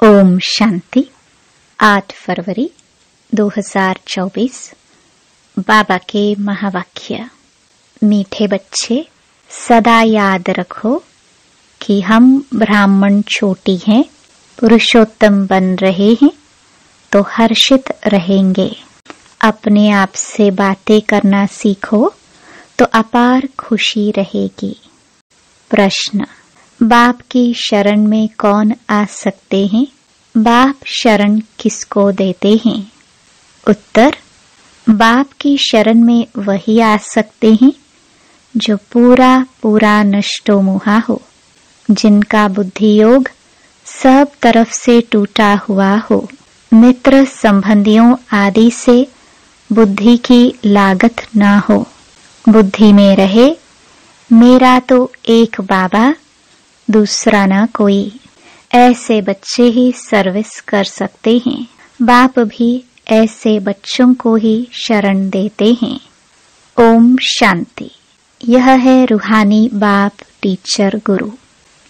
ओम शांति। 8 फरवरी 2024। बाबा के महावाक्य। मीठे बच्चे, सदा याद रखो कि हम ब्राह्मण छोटी हैं, पुरुषोत्तम बन रहे हैं तो हर्षित रहेंगे। अपने आप से बातें करना सीखो तो अपार खुशी रहेगी। प्रश्न, बाप की शरण में कौन आ सकते हैं? बाप शरण किसको देते हैं? उत्तर, बाप की शरण में वही आ सकते हैं जो पूरा नष्टो मुहा हो, जिनका बुद्धि योग सब तरफ से टूटा हुआ हो, मित्र संबंधियों आदि से बुद्धि की लागत ना हो, बुद्धि में रहे मेरा तो एक बाबा, दूसरा ना कोई। ऐसे बच्चे ही सर्विस कर सकते हैं। बाप भी ऐसे बच्चों को ही शरण देते हैं। ओम शांति। यह है रूहानी बाप टीचर गुरु।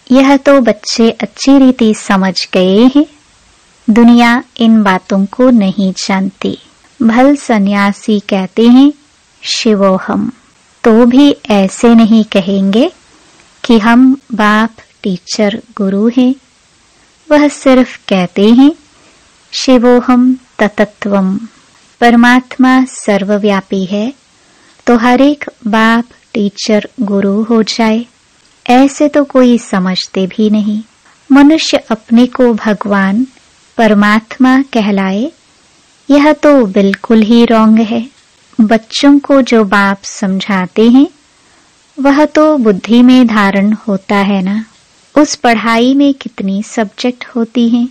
यह तो बच्चे अच्छी रीति समझ गए हैं। दुनिया इन बातों को नहीं जानती। भल सन्यासी कहते हैं शिवोहम, तो भी ऐसे नहीं कहेंगे कि हम बाप टीचर गुरु हैं। वह सिर्फ कहते हैं शिवोहम ततत्वम। परमात्मा सर्वव्यापी है तो हर एक बाप टीचर गुरु हो जाए, ऐसे तो कोई समझते भी नहीं। मनुष्य अपने को भगवान परमात्मा कहलाए, यह तो बिल्कुल ही रॉन्ग है। बच्चों को जो बाप समझाते हैं वह तो बुद्धि में धारण होता है ना। उस पढ़ाई में कितनी सब्जेक्ट होती हैं?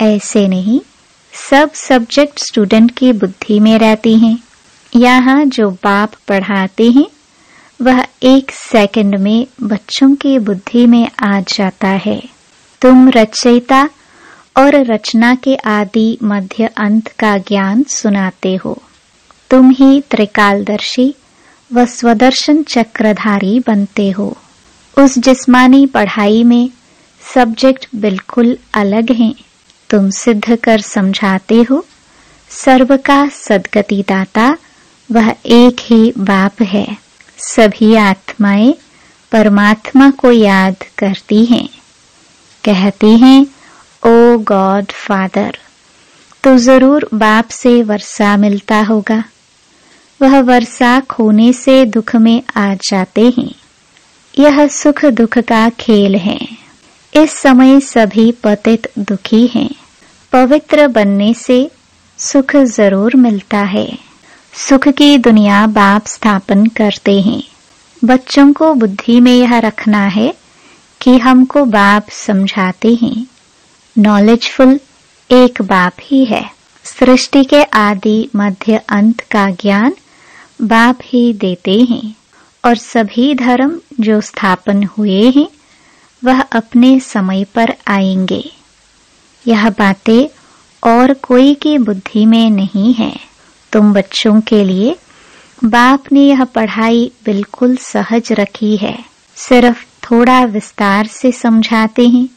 ऐसे नहीं, सब सब्जेक्ट स्टूडेंट की बुद्धि में रहती हैं। यहाँ जो बाप पढ़ाते हैं वह 1 सेकंड में बच्चों की बुद्धि में आ जाता है। तुम रचयिता और रचना के आदि मध्य अंत का ज्ञान सुनाते हो। तुम ही त्रिकालदर्शी व स्वदर्शन चक्रधारी बनते हो। उस जिस्मानी पढ़ाई में सब्जेक्ट बिल्कुल अलग हैं। तुम सिद्ध कर समझाते हो सर्व का सद्गति दाता वह एक ही बाप है। सभी आत्माएं परमात्मा को याद करती हैं, कहती हैं ओ गॉड फादर। तो जरूर बाप से वर्षा मिलता होगा। वह वर्षा खोने से दुख में आ जाते हैं। यह सुख दुख का खेल है। इस समय सभी पतित दुखी हैं। पवित्र बनने से सुख जरूर मिलता है। सुख की दुनिया बाप स्थापन करते हैं। बच्चों को बुद्धि में यह रखना है कि हमको बाप समझाते हैं। नॉलेजफुल एक बाप ही है। सृष्टि के आदि मध्य अंत का ज्ञान बाप ही देते हैं और सभी धर्म जो स्थापन हुए हैं वह अपने समय पर आएंगे। यह बातें और कोई की बुद्धि में नहीं है। तुम बच्चों के लिए बाप ने यह पढ़ाई बिल्कुल सहज रखी है। सिर्फ थोड़ा विस्तार से समझाते हैं।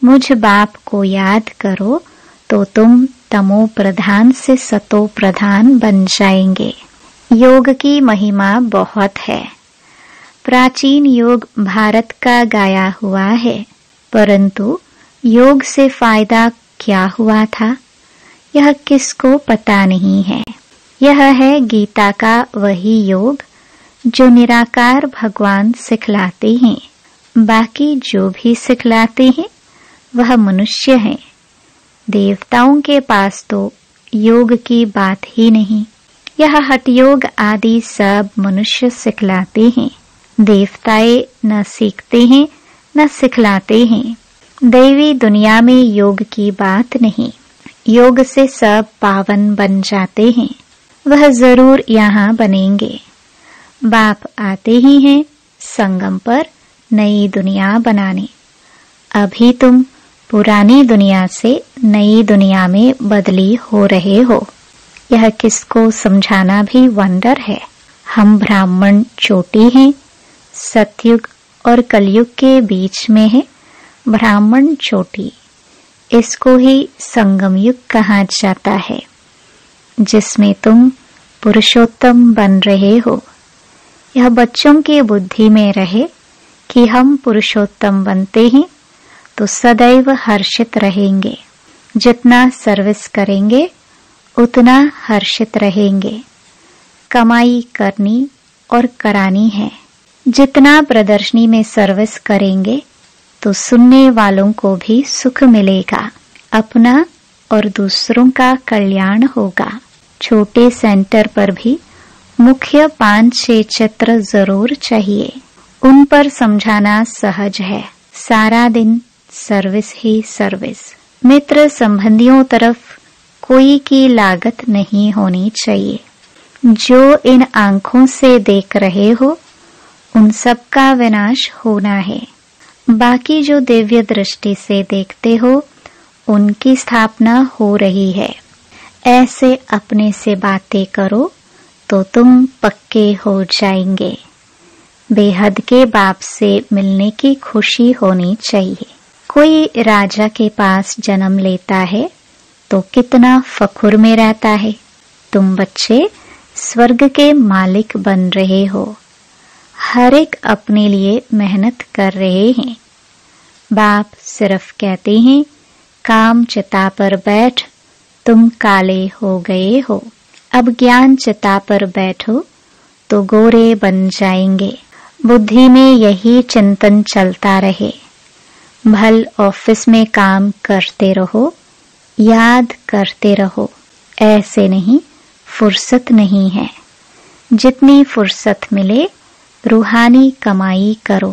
मुझ बाप को याद करो तो तुम तमो प्रधान से सतो प्रधान बन जाएंगे। योग की महिमा बहुत है। प्राचीन योग भारत का गाया हुआ है, परंतु योग से फायदा क्या हुआ था यह किसको पता नहीं है। यह है गीता का वही योग जो निराकार भगवान सिखलाते हैं। बाकी जो भी सिखलाते हैं वह मनुष्य हैं। देवताओं के पास तो योग की बात ही नहीं। यह हठ योग आदि सब मनुष्य सिखलाते हैं। देवताएं न सीखते हैं न सिखलाते हैं। दैवी दुनिया में योग की बात नहीं। योग से सब पावन बन जाते हैं। वह जरूर यहाँ बनेंगे। बाप आते ही हैं संगम पर नई दुनिया बनाने। अभी तुम पुरानी दुनिया से नई दुनिया में बदली हो रहे हो। यह किसको समझाना भी वंडर है। हम ब्राह्मण चोटी हैं। सतयुग और कलयुग के बीच में है ब्राह्मण चोटी। इसको ही संगम युग कहा जाता है, जिसमें तुम पुरुषोत्तम बन रहे हो। यह बच्चों की बुद्धि में रहे कि हम पुरुषोत्तम बनते हैं तो सदैव हर्षित रहेंगे। जितना सर्विस करेंगे उतना हर्षित रहेंगे। कमाई करनी और करानी है। जितना प्रदर्शनी में सर्विस करेंगे तो सुनने वालों को भी सुख मिलेगा, अपना और दूसरों का कल्याण होगा। छोटे सेंटर पर भी मुख्य 5-6 चित्र जरूर चाहिए। उन पर समझाना सहज है। सारा दिन सर्विस ही सर्विस। मित्र संबंधियों तरफ कोई की लागत नहीं होनी चाहिए। जो इन आंखों से देख रहे हो उन सब का विनाश होना है। बाकी जो दिव्य दृष्टि से देखते हो उनकी स्थापना हो रही है। ऐसे अपने से बातें करो तो तुम पक्के हो जाएंगे। बेहद के बाप से मिलने की खुशी होनी चाहिए। कोई राजा के पास जन्म लेता है तो कितना फखुर में रहता है। तुम बच्चे स्वर्ग के मालिक बन रहे हो। हर एक अपने लिए मेहनत कर रहे हैं। बाप सिर्फ कहते हैं, काम चिता पर बैठ, तुम काले हो गए हो। अब ज्ञान चिता पर बैठो तो गोरे बन जाएंगे। बुद्धि में यही चिंतन चलता रहे। भल ऑफिस में काम करते रहो, याद करते रहो। ऐसे नहीं, फुर्सत नहीं है। जितनी फुर्सत मिले रूहानी कमाई करो।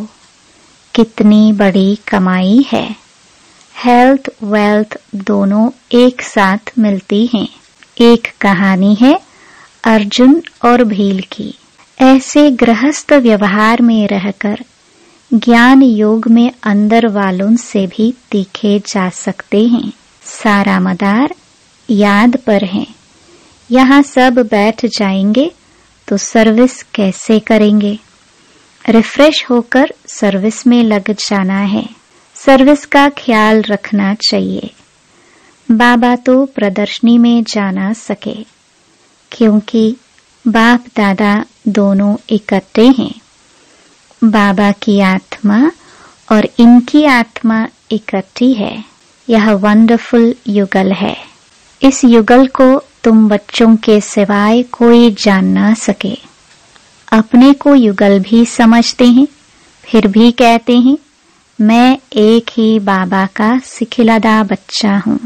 कितनी बड़ी कमाई है। हेल्थ वेल्थ दोनों एक साथ मिलती हैं। एक कहानी है अर्जुन और भील की। ऐसे गृहस्थ व्यवहार में रहकर ज्ञान योग में अंदर वालों से भी तीखे जा सकते हैं। सारा मदार याद पर है। यहाँ सब बैठ जाएंगे तो सर्विस कैसे करेंगे। रिफ्रेश होकर सर्विस में लग जाना है। सर्विस का ख्याल रखना चाहिए। बाबा तो प्रदर्शनी में जा ना सके क्योंकि बाप दादा दोनों इकट्ठे हैं। बाबा की आत्मा और इनकी आत्मा इकट्ठी है। यह वंडरफुल युगल है। इस युगल को तुम बच्चों के सिवाय कोई जान ना सके। अपने को युगल भी समझते हैं, फिर भी कहते हैं मैं एक ही बाबा का सिखिलादा बच्चा हूँ।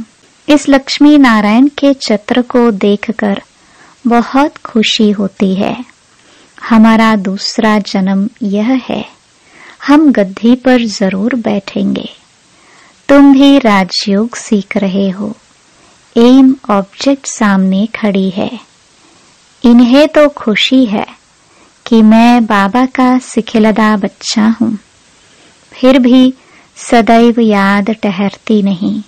इस लक्ष्मी नारायण के चित्र को देखकर बहुत खुशी होती है। हमारा दूसरा जन्म यह है। हम गद्दी पर जरूर बैठेंगे। तुम भी राजयोग सीख रहे हो। एम ऑब्जेक्ट सामने खड़ी है। इन्हें तो खुशी है कि मैं बाबा का सिखिलदा बच्चा हूँ। फिर भी सदैव याद ठहरती नहीं।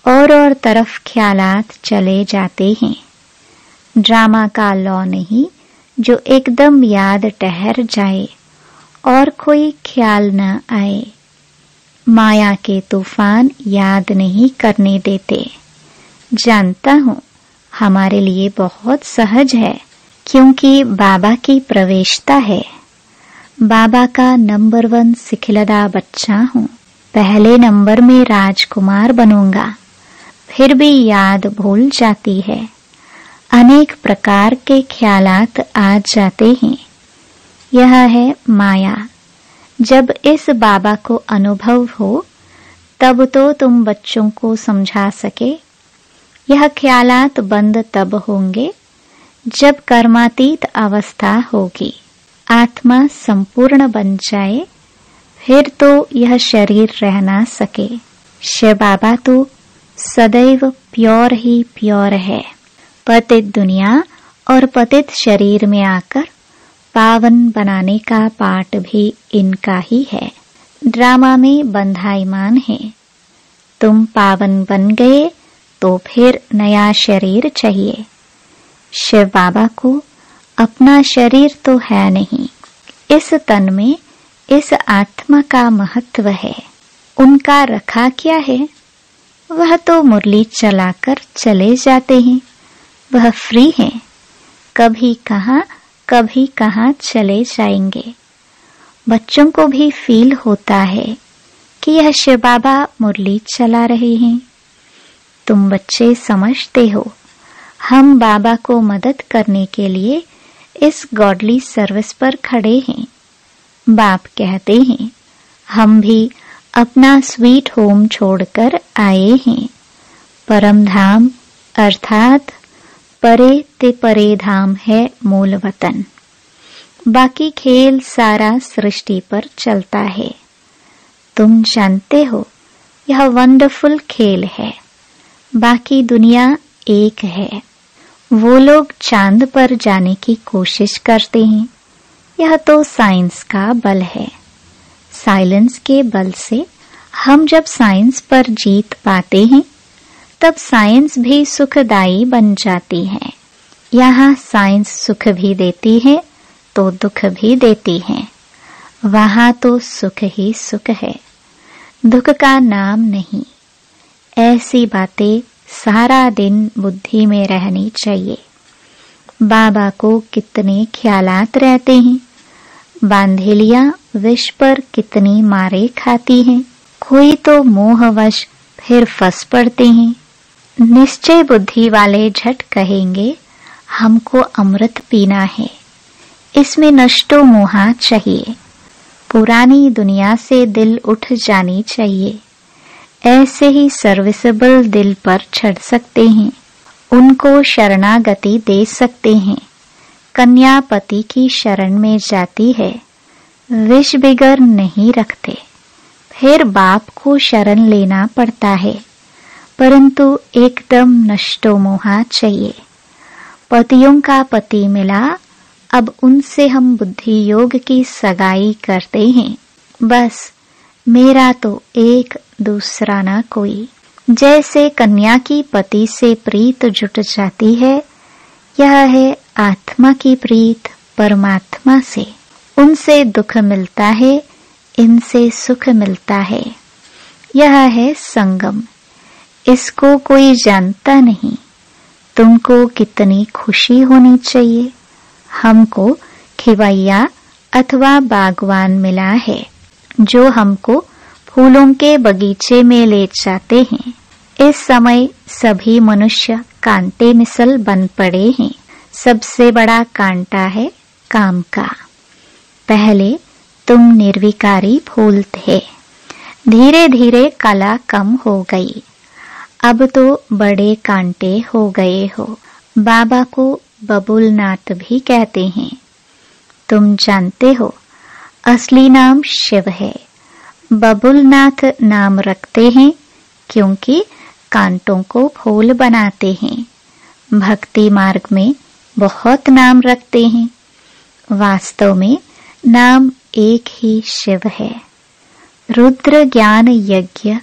और तरफ ख्यालात चले जाते हैं। ड्रामा का लॉ नहीं जो एकदम याद ठहर जाए और कोई ख्याल न आए। माया के तूफान याद नहीं करने देते। जानता हूँ हमारे लिए बहुत सहज है क्योंकि बाबा की प्रवेशता है। बाबा का नंबर 1 सिखिलदा बच्चा हूँ। पहले नंबर में राजकुमार बनूंगा। फिर भी याद भूल जाती है। अनेक प्रकार के ख्यालात आ जाते हैं। यह है माया। जब इस बाबा को अनुभव हो तब तो तुम बच्चों को समझा सके। यह ख्यालात बंद तब होंगे जब कर्मातीत अवस्था होगी। आत्मा संपूर्ण बन जाए फिर तो यह शरीर रह ना सके। शिव बाबा तो सदैव प्योर ही प्योर है। पतित दुनिया और पतित शरीर में आकर पावन बनाने का पाठ भी इनका ही है। ड्रामा में बंधाईमान है। तुम पावन बन गए तो फिर नया शरीर चाहिए। शिव बाबा को अपना शरीर तो है नहीं। इस तन में इस आत्मा का महत्व है। उनका रखा क्या है? वह तो मुरली चलाकर चले जाते हैं, वह फ्री हैं, कभी कहाँ चले जाएंगे। बच्चों को भी फील होता है कि यह शिव बाबा मुरली चला रहे हैं। तुम बच्चे समझते हो हम बाबा को मदद करने के लिए इस गॉडली सर्विस पर खड़े हैं। बाप कहते हैं हम भी अपना स्वीट होम छोड़कर आए हैं। परम धाम अर्थात परे ते परे धाम है मूल वतन। बाकी खेल सारा सृष्टि पर चलता है। तुम जानते हो यह वंडरफुल खेल है। बाकी दुनिया एक है। वो लोग चांद पर जाने की कोशिश करते हैं। यह तो साइंस का बल है। साइलेंस के बल से हम जब साइंस पर जीत पाते हैं तब साइंस भी सुखदायी बन जाती है। यहाँ साइंस सुख भी देती है तो दुख भी देती है। वहाँ तो सुख ही सुख है, दुख का नाम नहीं। ऐसी बातें सारा दिन बुद्धि में रहनी चाहिए। बाबा को कितने ख्यालात रहते हैं। बांधेलियां विष पर कितनी मारे खाती हैं। कोई तो मोहवश फिर फंस पड़ते हैं। निश्चय बुद्धि वाले झट कहेंगे हमको अमृत पीना है, इसमें नष्टो मोहा चाहिए। पुरानी दुनिया से दिल उठ जानी चाहिए। ऐसे ही सर्विसेबल दिल पर चढ़ सकते हैं, उनको शरणागति दे सकते हैं। कन्या पति की शरण में जाती है, विष बिगर नहीं रखते, फिर बाप को शरण लेना पड़ता है, परंतु एकदम नष्टो मोहा चाहिए। पतियों का पति मिला, अब उनसे हम बुद्धि योग की सगाई करते हैं। बस मेरा तो एक दूसरा ना कोई। जैसे कन्या की पति से प्रीत जुट जाती है, यह है आत्मा की प्रीत परमात्मा से। उनसे दुख मिलता है, इनसे सुख मिलता है। यह है संगम। इसको कोई जानता नहीं। तुमको कितनी खुशी होनी चाहिए। हमको खिवैया अथवा बागवान मिला है जो हमको फूलों के बगीचे में ले जाते हैं। इस समय सभी मनुष्य कांटे मिसल बन पड़े हैं। सबसे बड़ा कांटा है काम का। पहले तुम निर्विकारी फूल थे, धीरे धीरे कला कम हो गई, अब तो बड़े कांटे हो गए हो। बाबा को बबुलनाथ भी कहते हैं। तुम जानते हो असली नाम शिव है। बबुलनाथ नाम रखते हैं क्योंकि कांटों को फूल बनाते हैं। भक्ति मार्ग में बहुत नाम रखते हैं। वास्तव में नाम एक ही शिव है। रुद्र ज्ञान यज्ञ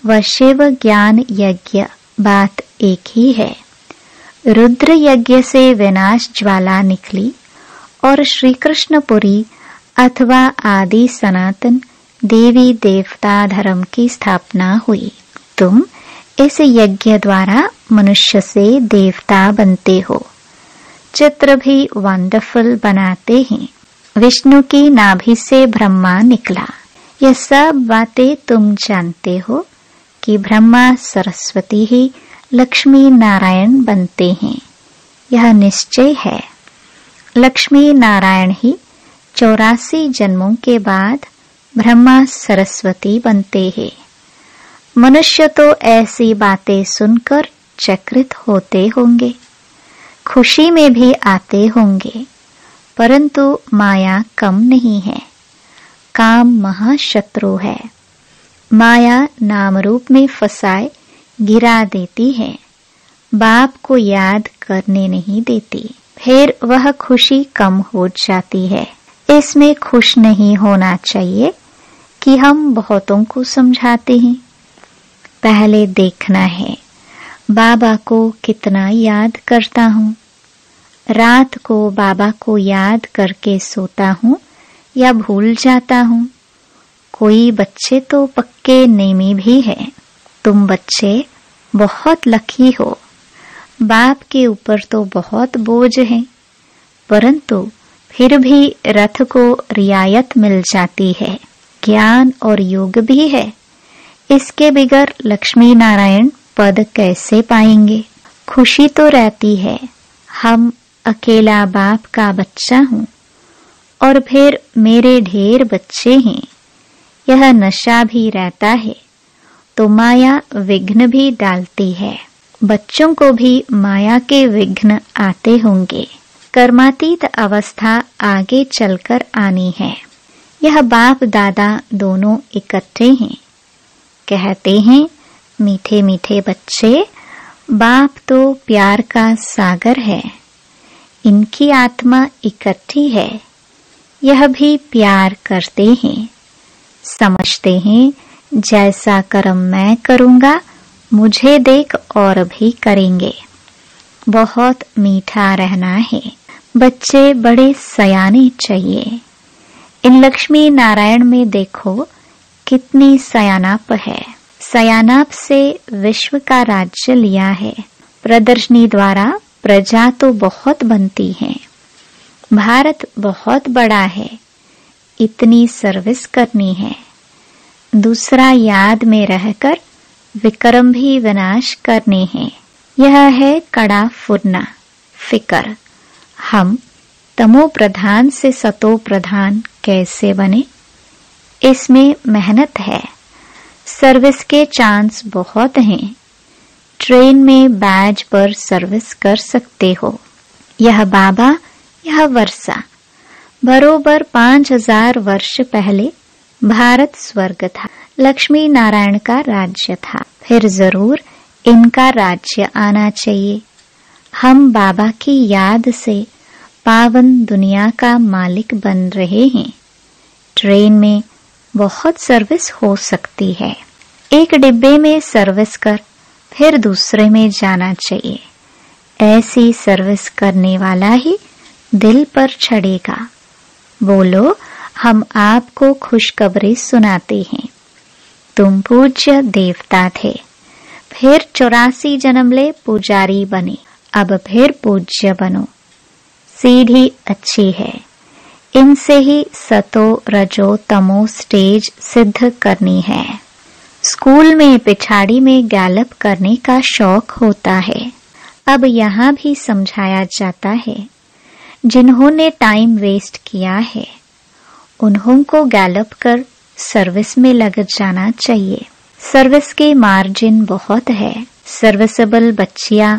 व शिव ज्ञान यज्ञ बात एक ही है। रुद्र यज्ञ से विनाश ज्वाला निकली और श्री कृष्णपुरी अथवा आदि सनातन देवी देवता धर्म की स्थापना हुई। तुम इस यज्ञ द्वारा मनुष्य से देवता बनते हो। चित्र भी वंडरफुल बनाते हैं। विष्णु की नाभि से ब्रह्मा निकला। यह सब बातें तुम जानते हो कि ब्रह्मा सरस्वती ही लक्ष्मी नारायण बनते हैं। यह निश्चय है। लक्ष्मी नारायण ही 84 जन्मों के बाद ब्रह्मा सरस्वती बनते हैं। मनुष्य तो ऐसी बातें सुनकर चकित होते होंगे, खुशी में भी आते होंगे, परंतु माया कम नहीं है। काम महाशत्रु है। माया नाम रूप में फंसाए गिरा देती है, बाप को याद करने नहीं देती। फिर वह खुशी कम हो जाती है। इसमें खुश नहीं होना चाहिए कि हम बहुतों को समझाते हैं। पहले देखना है बाबा को कितना याद करता हूँ। रात को बाबा को याद करके सोता हूँ या भूल जाता हूँ। कोई बच्चे तो पक्के नेमी भी है। तुम बच्चे बहुत लकी हो। बाप के ऊपर तो बहुत बोझ है, परंतु फिर भी रथ को रियायत मिल जाती है। ज्ञान और योग भी है। इसके बिगर लक्ष्मी नारायण पद कैसे पाएंगे? खुशी तो रहती है, हम अकेला बाप का बच्चा हूँ और फिर मेरे ढेर बच्चे हैं। यह नशा भी रहता है तो माया विघ्न भी डालती है। बच्चों को भी माया के विघ्न आते होंगे। कर्मातीत अवस्था आगे चलकर आनी है। यह बाप दादा दोनों इकट्ठे हैं। कहते हैं, मीठे मीठे बच्चे, बाप तो प्यार का सागर है। इनकी आत्मा इकट्ठी है। यह भी प्यार करते हैं। समझते हैं जैसा कर्म मैं करूंगा मुझे देख और भी करेंगे। बहुत मीठा रहना है। बच्चे बड़े सयाने चाहिए। इन लक्ष्मी नारायण में देखो कितनी सयानाप है। सयानाप से विश्व का राज्य लिया है। प्रदर्शनी द्वारा प्रजा तो बहुत बनती है। भारत बहुत बड़ा है। इतनी सर्विस करनी है। दूसरा याद में रहकर विक्रम भी विनाश करने हैं। यह है कड़ा फुरना, फिकर। हम तमो प्रधान से सतो प्रधान कैसे बने? इसमें मेहनत है। सर्विस के चांस बहुत हैं। ट्रेन में बैज पर सर्विस कर सकते हो। यह बाबा, यह वर्षा। बरोबर 5000 वर्ष पहले भारत स्वर्ग था। लक्ष्मी नारायण का राज्य था। फिर जरूर इनका राज्य आना चाहिए। हम बाबा की याद से पावन दुनिया का मालिक बन रहे हैं। ट्रेन में बहुत सर्विस हो सकती है। एक डिब्बे में सर्विस कर फिर दूसरे में जाना चाहिए। ऐसी सर्विस करने वाला ही दिल पर चढ़ेगा। बोलो, हम आपको खुशखबरी सुनाते हैं। तुम पूज्य देवता थे, फिर 84 जन्म ले पुजारी बने, अब फिर पूज्य बनो। सीढ़ी अच्छी है। इनसे ही सतो रजो तमो स्टेज सिद्ध करनी है। स्कूल में पिछाड़ी में गैलप करने का शौक होता है। अब यहाँ भी समझाया जाता है, जिन्होंने टाइम वेस्ट किया है उन्हों को गैलप कर सर्विस में लग जाना चाहिए। सर्विस के मार्जिन बहुत है। सर्विसेबल बच्चियां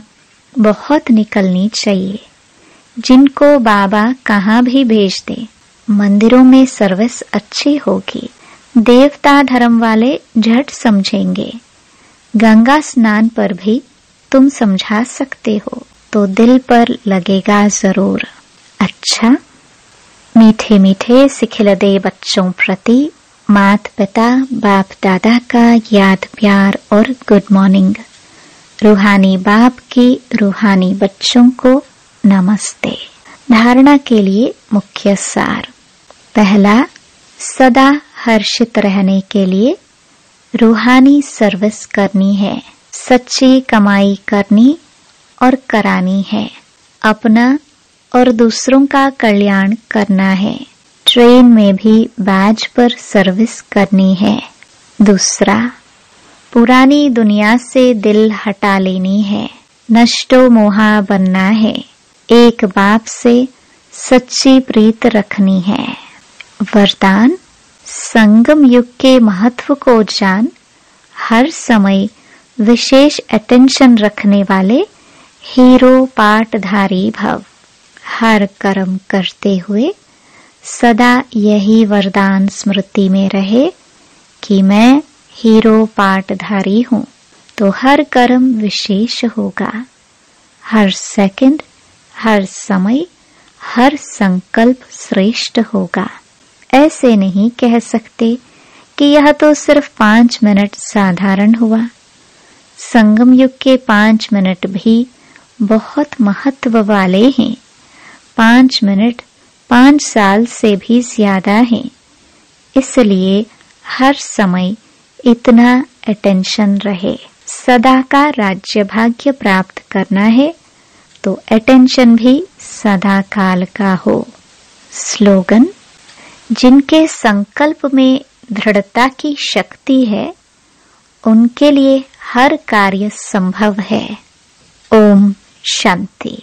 बहुत निकलनी चाहिए, जिनको बाबा कहाँ भी भेज दे। मंदिरों में सर्विस अच्छी होगी। देवता धर्म वाले झट समझेंगे। गंगा स्नान पर भी तुम समझा सकते हो तो दिल पर लगेगा जरूर। अच्छा, मीठे मीठे सिखिलदे बच्चों प्रति माता पिता बाप दादा का याद प्यार और गुड मॉर्निंग। रूहानी बाप की रूहानी बच्चों को नमस्ते। धारणा के लिए मुख्य सार। पहला, सदा हर्षित रहने के लिए रूहानी सर्विस करनी है। सच्ची कमाई करनी और करानी है। अपना और दूसरों का कल्याण करना है। ट्रेन में भी बैज पर सर्विस करनी है। दूसरा, पुरानी दुनिया से दिल हटा लेनी है। नष्टो मोहा बनना है। एक बाप से सच्ची प्रीत रखनी है। वरदान, संगम युग के महत्व को जान हर समय विशेष अटेंशन रखने वाले हीरो पाठधारी भव। हर कर्म करते हुए सदा यही वरदान स्मृति में रहे कि मैं हीरो पाठधारी हूँ, तो हर कर्म विशेष होगा। हर सेकंड, हर समय, हर संकल्प श्रेष्ठ होगा। ऐसे नहीं कह सकते कि यह तो सिर्फ 5 मिनट साधारण हुआ। संगम युग के 5 मिनट भी बहुत महत्व वाले हैं। 5 मिनट 5 साल से भी ज्यादा है। इसलिए हर समय इतना अटेंशन रहे। सदा का राज्य भाग्य प्राप्त करना है तो अटेंशन भी सदा काल का हो। स्लोगन: जिनके संकल्प में दृढ़ता की शक्ति है उनके लिए हर कार्य संभव है। ओम शांति।